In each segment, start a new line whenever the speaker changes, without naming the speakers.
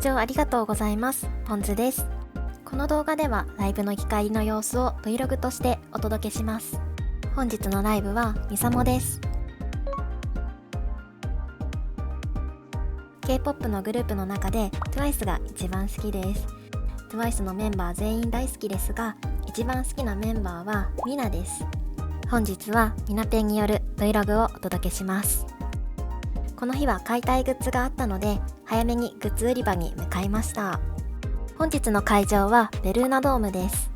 聴ありがとうございます。ポンズです。この動画ではライブの行き帰りの様子を Vlog としてお届けします。本日のライブはみさもです。K-POP のグループの中で TWICE が一番好きです。TWICE のメンバー全員大好きですが、一番好きなメンバーはミナです。本日はミナペンによる Vlog をお届けします。この日は買いたいグッズがあったので、早めにグッズ売り場に向かいました。本日の会場はベルーナドームです。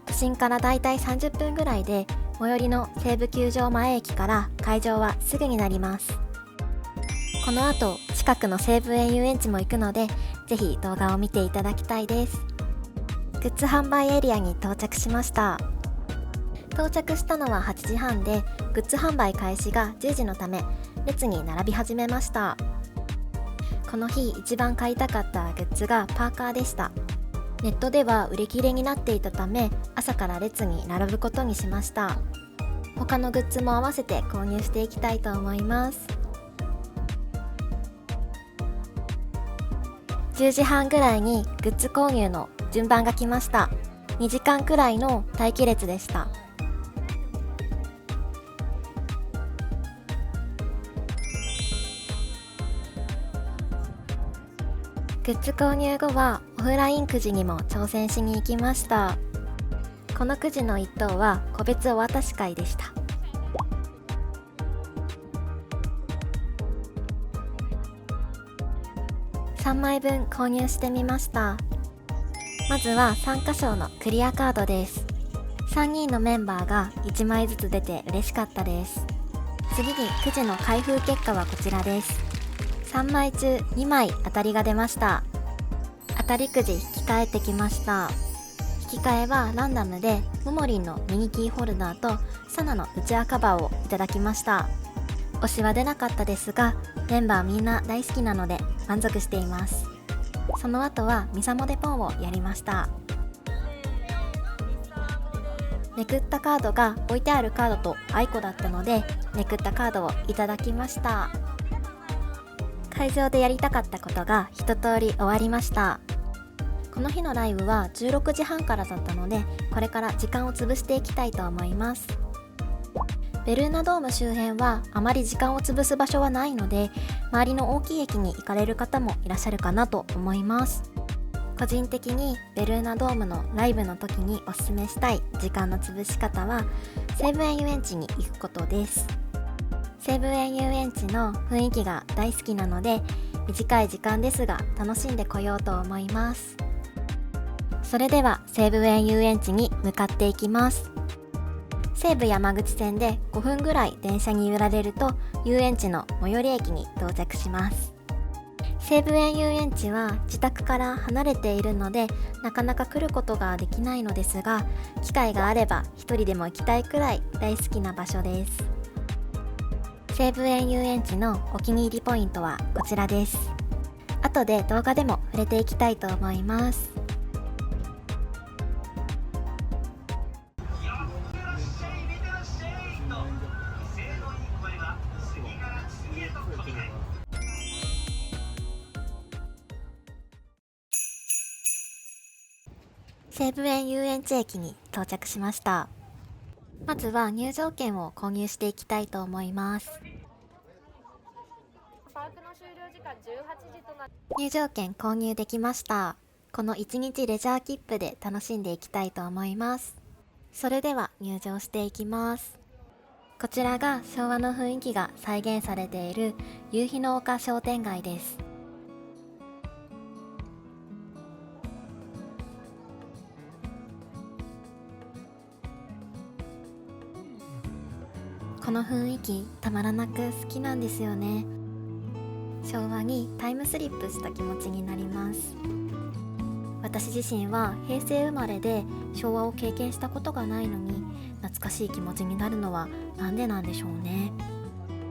都心からだいたい30分ぐらいで、最寄りの西武球場前駅から会場はすぐになります。この後、近くの西武園遊園地も行くので、ぜひ動画を見ていただきたいです。グッズ販売エリアに到着しました。到着したのは8時半で、グッズ販売開始が10時のため、列に並び始めました。この日一番買いたかったグッズがパーカーでした。ネットでは売り切れになっていたため、朝から列に並ぶことにしました。他のグッズも合わせて購入していきたいと思います。10時半ぐらいにグッズ購入の順番が来ました。2時間くらいの待機列でした。グッズ購入後はオフラインくじにも挑戦しに行きました。このくじの1等は個別お渡し会でした。3枚分購入してみました。まずは参加賞のクリアカードです。3人のメンバーが1枚ずつ出て嬉しかったです。次にくじの開封結果はこちらです。3枚中2枚当たりが出ました。当たりくじ引き換えてきました。引き換えはランダムでモモリンのミニキーホルダーとサナのうちわカバーをいただきました。推しは出なかったですが、メンバーみんな大好きなので満足しています。その後はミサモデポンをやりました。めくったカードが置いてあるカードとアイコだったので、めくったカードをいただきました。会場でやりたかったことが一通り終わりました。この日のライブは16時半からだったので、これから時間を潰していきたいと思います。ベルーナドーム周辺はあまり時間を潰す場所はないので、周りの大きい駅に行かれる方もいらっしゃるかなと思います。個人的にベルーナドームのライブの時におすすめしたい時間の潰し方は、西武園遊園地に行くことです。西武園遊園地の雰囲気が大好きなので、短い時間ですが楽しんでこようと思います。それでは西武園遊園地に向かっていきます。西武山口線で5分ぐらい電車に揺られると、遊園地の最寄り駅に到着します。西武園遊園地は自宅から離れているので、なかなか来ることができないのですが、機会があれば一人でも行きたいくらい大好きな場所です。西武園遊園地のお気に入りポイントはこちらです。後で動画でも触れていきたいと思います。西武園遊園地駅に到着しました。まずは入場券を購入していきたいと思います。入場券購入できました。この1日レジャー切符で楽しんでいきたいと思います。それでは入場していきます。こちらが昭和の雰囲気が再現されている夕日の丘商店街です。この雰囲気たまらなく好きなんですよね。昭和にタイムスリップした気持ちになります。私自身は平成生まれで昭和を経験したことがないのに、懐かしい気持ちになるのはなんでなんでしょうね。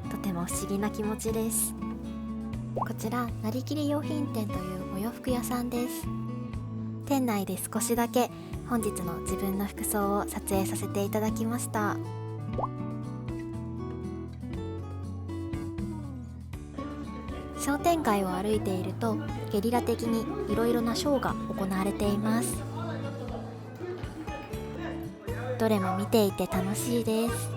とても不思議な気持ちです。こちらなりきり用品店というお洋服屋さんです。店内で少しだけ本日の自分の服装を撮影させていただきました。商店街を歩いているとゲリラ的にいろいろなショーが行われています。どれも見ていて楽しいです。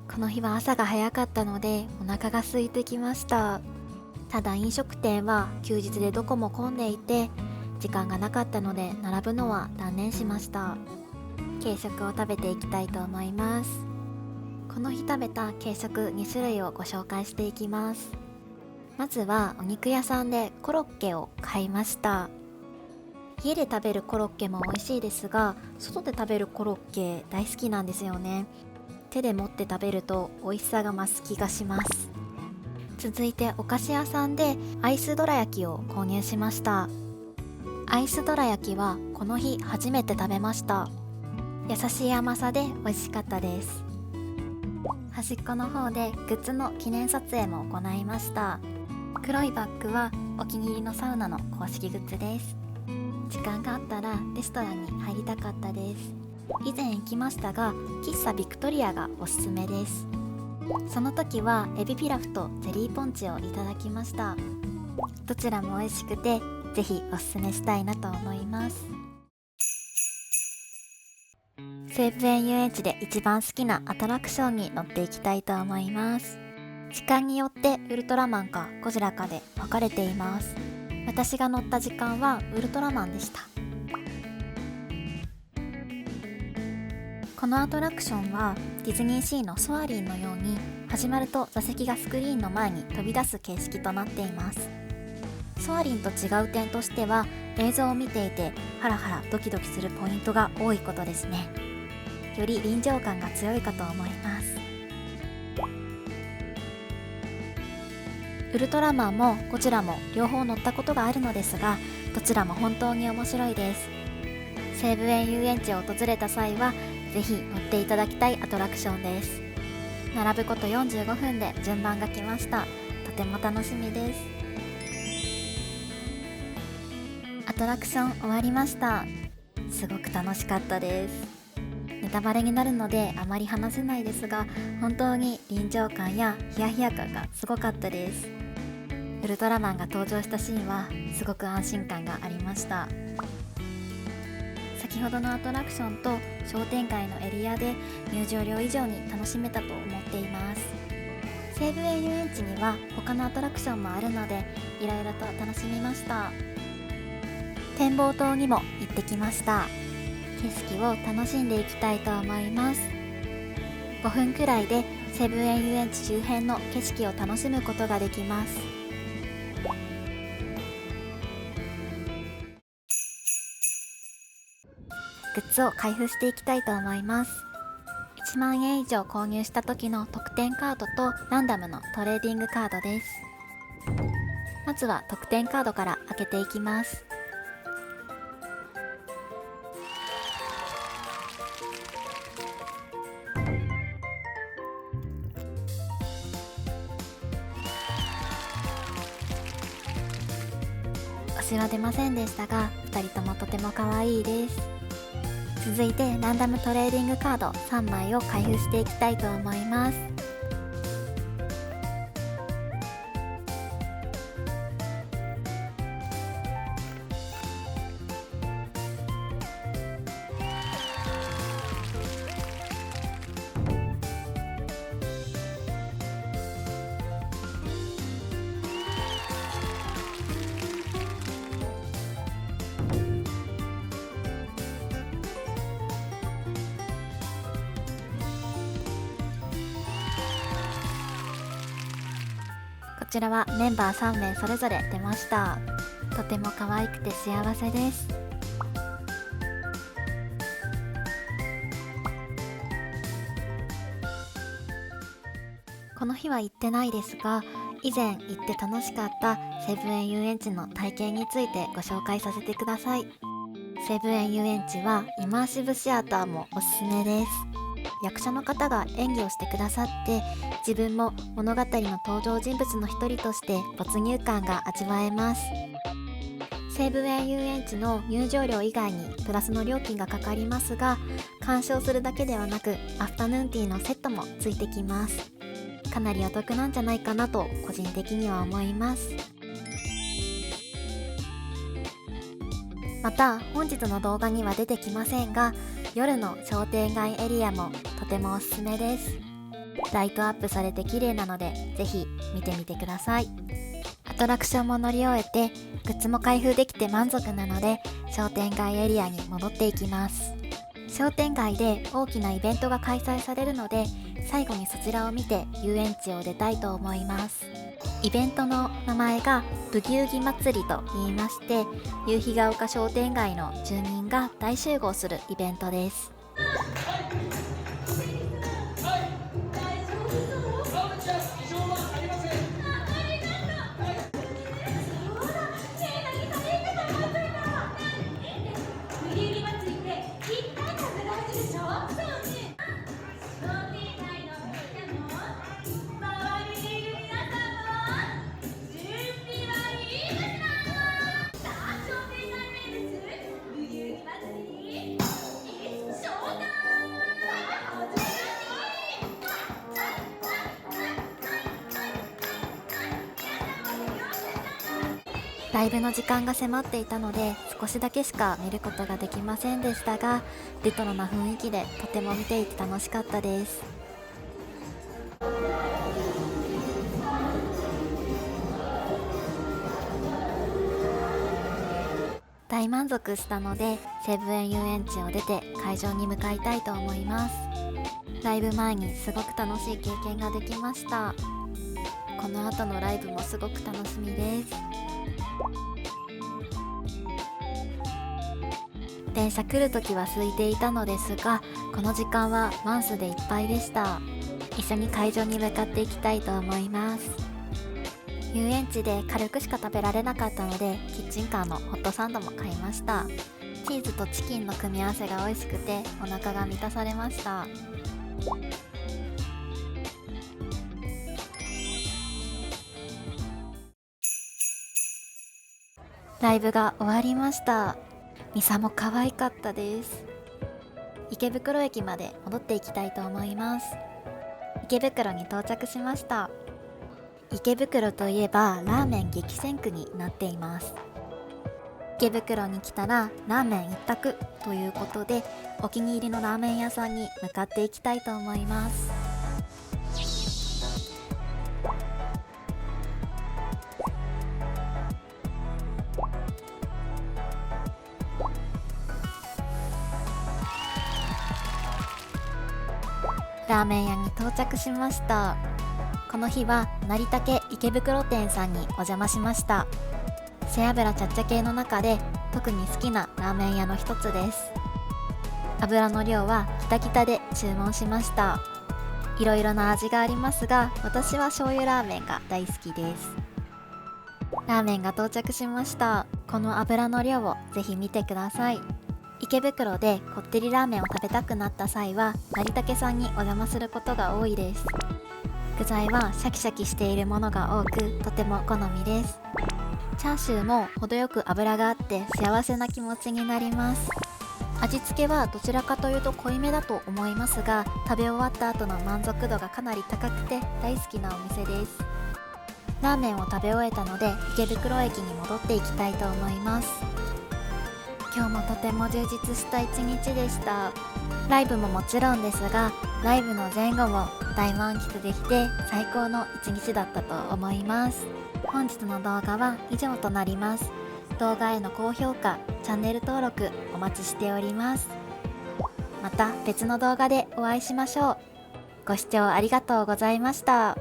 この日は朝が早かったのでお腹が空いてきました。ただ飲食店は休日でどこも混んでいて時間がなかったので並ぶのは断念しました。軽食を食べていきたいと思います。この日食べた軽食2種類をご紹介していきます。まずはお肉屋さんでコロッケを買いました。家で食べるコロッケも美味しいですが、外で食べるコロッケ大好きなんですよね。手で持って食べると美味しさが増す気がします。続いてお菓子屋さんでアイスどら焼きを購入しました。アイスどら焼きはこの日初めて食べました。優しい甘さで美味しかったです。端っこの方でグッズの記念撮影も行いました。黒いバッグはお気に入りのサウナの公式グッズです。時間があったらレストランに入りたかったです。以前行きましたが喫茶ビクトリアがおすすめです。その時はエビピラフとゼリーポンチをいただきました。どちらも美味しくてぜひおすすめしたいなと思います。西武園遊園地で一番好きなアトラクションに乗っていきたいと思います。時間によってウルトラマンかゴジラかで分かれています。私が乗った時間はウルトラマンでした。このアトラクションはディズニーシーのソアリンのように始まると座席がスクリーンの前に飛び出す形式となっています。ソアリンと違う点としては映像を見ていてハラハラドキドキするポイントが多いことですね。より臨場感が強いかと思います。ウルトラマンもゴジラも両方乗ったことがあるのですが、どちらも本当に面白いです。西武園遊園地を訪れた際はぜひ乗っていただきたいアトラクションです。並ぶこと45分で順番が来ました。とても楽しみです。アトラクション終わりました。すごく楽しかったです。ネタバレになるのであまり話せないですが、本当に臨場感やヒヤヒヤ感がすごかったです。ウルトラマンが登場したシーンはすごく安心感がありました。先ほどのアトラクションと商店街のエリアで入場料以上に楽しめたと思っています。西武園遊園地には他のアトラクションもあるのでいろいろと楽しみました。展望塔にも行ってきました。景色を楽しんでいきたいと思います。5分くらいで西武園遊園地周辺の景色を楽しむことができます。グッズを開封していきたいと思います。1万円以上購入した時の特典カードとランダムのトレーディングカードです。まずは特典カードから開けていきます。推しは出ませんでしたが2人ともとても可愛いです。続いてランダムトレーディングカード3枚を開封していきたいと思います。こちらはメンバー3名それぞれ出ました。とても可愛くて幸せです。この日は行ってないですが、以前行って楽しかった西武園遊園地の体験についてご紹介させてください。西武園遊園地はイマーシブシアターもおすすめです。役者の方が演技をしてくださって、自分も物語の登場人物の一人として没入感が味わえます。西武園遊園地の入場料以外にプラスの料金がかかりますが、鑑賞するだけではなくアフタヌーンティーのセットもついてきます。かなりお得なんじゃないかなと個人的には思います。また本日の動画には出てきませんが、夜の商店街エリアもとてもおすすめです。ライトアップされて綺麗なのでぜひ見てみてください。アトラクションも乗り終えてグッズも開封できて満足なので、商店街エリアに戻っていきます。商店街で大きなイベントが開催されるので、最後にそちらを見て遊園地を出たいと思います。イベントの名前がブギウギ祭りと言いまして、夕日が丘商店街の住民が大集合するイベントです。ライブの時間が迫っていたので少しだけしか見ることができませんでしたが、レトロな雰囲気でとても見ていて楽しかったです。大満足したので西武園遊園地を出て会場に向かいたいと思います。ライブ前にすごく楽しい経験ができました。この後のライブもすごく楽しみです。電車来るときは空いていたのですが、この時間はマンスでいっぱいでした。一緒に会場に向かっていきたいと思います。遊園地で軽くしか食べられなかったので、キッチンカーのホットサンドも買いました。チーズとチキンの組み合わせが美味しくてお腹が満たされました。ライブが終わりました。ミサも可愛かったです。池袋駅まで戻っていきたいと思います。池袋に到着しました。池袋といえばラーメン激戦区になっています。池袋に来たらラーメン一択ということで、お気に入りのラーメン屋さんに向かっていきたいと思います。ラーメン屋に到着しました。この日は成竹池袋店さんにお邪魔しました。背脂ちゃっちゃ系の中で特に好きなラーメン屋の一つです。油の量はキタキタで注文しました。いろいろな味がありますが、私は醤油ラーメンが大好きです。ラーメンが到着しました。この油の量をぜひ見てください。池袋でこってりラーメンを食べたくなった際は成竹さんにお邪魔することが多いです。具材はシャキシャキしているものが多く、とても好みです。チャーシューも程よく脂があって幸せな気持ちになります。味付けはどちらかというと濃いめだと思いますが、食べ終わった後の満足度がかなり高くて大好きなお店です。ラーメンを食べ終えたので池袋駅に戻っていきたいと思います。今日もとても充実した一日でした。ライブももちろんですが、ライブの前後も大満喫できて最高の一日だったと思います。本日の動画は以上となります。動画への高評価、チャンネル登録お待ちしております。また別の動画でお会いしましょう。ご視聴ありがとうございました。